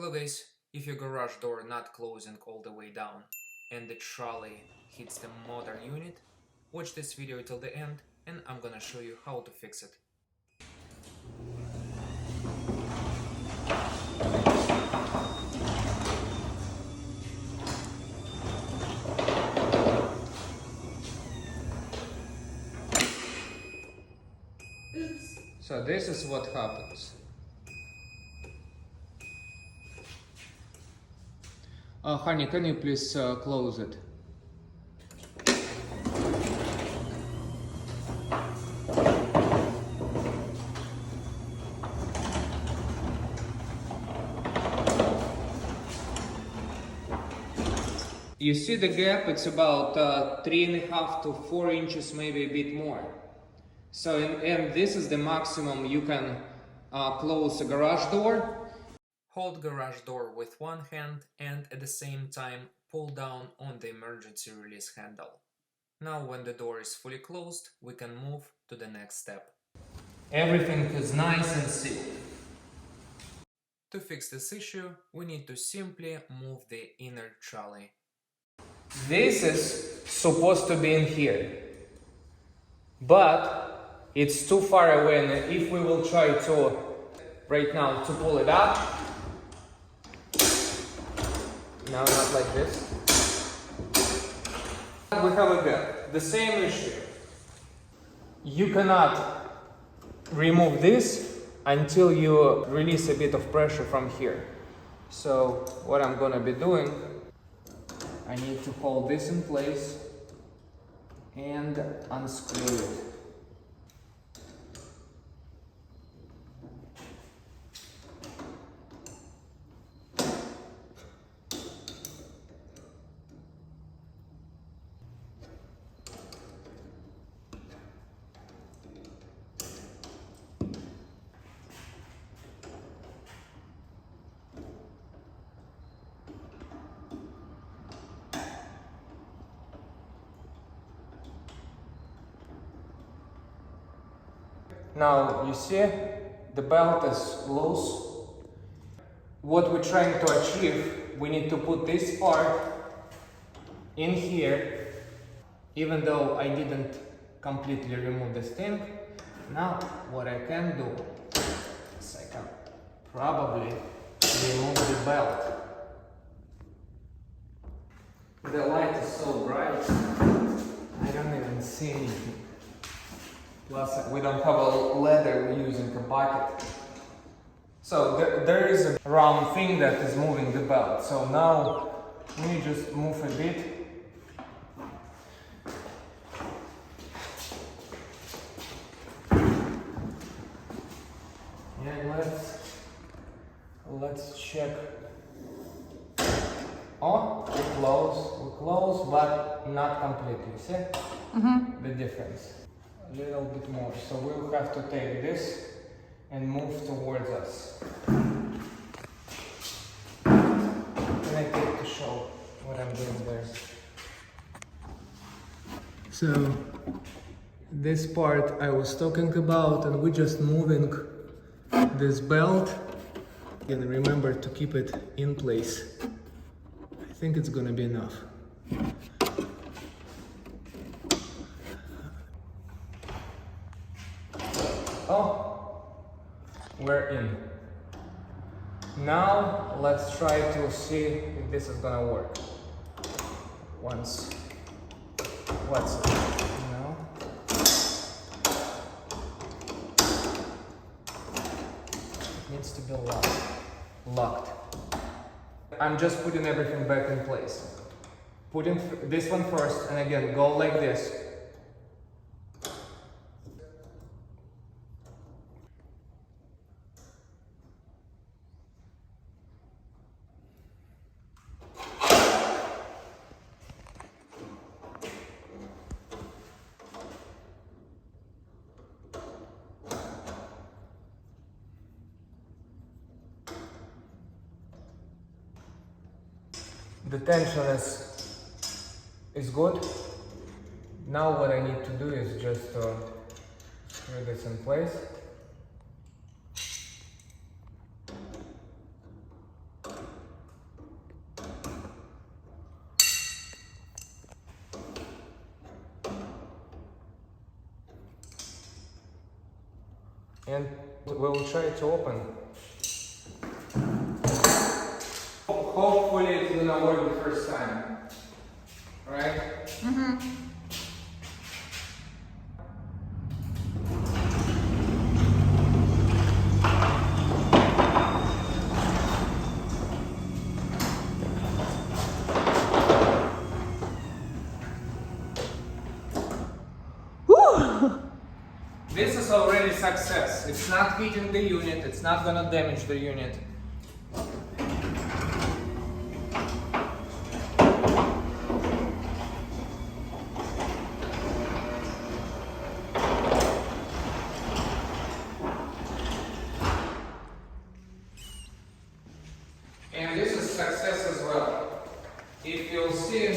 Hello guys, if your garage door not closing all the way down and the trolley hits the motor unit, watch this video till the end and I'm gonna show you how to fix it. So this is what happens. Honey, can you please close it? You see the gap? It's about 3.5 to 4 inches, maybe a bit more. So, and this is the maximum you can close a garage door. Hold garage door with one hand and at the same time pull down on the emergency release handle. Now when the door is fully closed, we can move to the next step. Everything is nice and sealed. To fix this issue, we need to simply move the inner trolley. This is supposed to be in here, but it's too far away, and if we will try to right now to pull it up, no, not like this, we have again the same issue. You cannot remove this until you release a bit of pressure from here. So what I'm gonna be doing, I need to hold this in place and unscrew it. Now you see the belt is loose. What we're trying to achieve, we need to put this part in here, even though I didn't completely remove this thing. Now what I can do is I can probably remove the belt. The light is so bright, I don't even see anything. Plus, we don't have a ladder, we're using a bucket. So there is a round thing that is moving the belt. So now we just move a bit. And let's check. Oh, we close, but not completely. See the difference? A little bit more, so we'll have to take this and move towards us. Can I take to show what I'm doing there? So this part I was talking about, and we're just moving this belt. And remember to keep it in place. I think it's gonna be enough. Oh, we're in. Now let's try to see if this is gonna work. Let's no. It needs to be locked. I'm just putting everything back in place. Putting this one first, and again go like this. The tension is good. Now what I need to do is just screw this in place. And we'll try to open. Hopefully it will work the first time. Right? Mm-hmm. This is already success. It's not heating the unit, it's not gonna damage the unit. And this is success as well. If you'll see,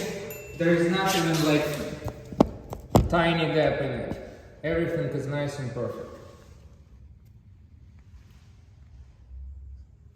there is not even like tiny gap in it. Everything is nice and perfect.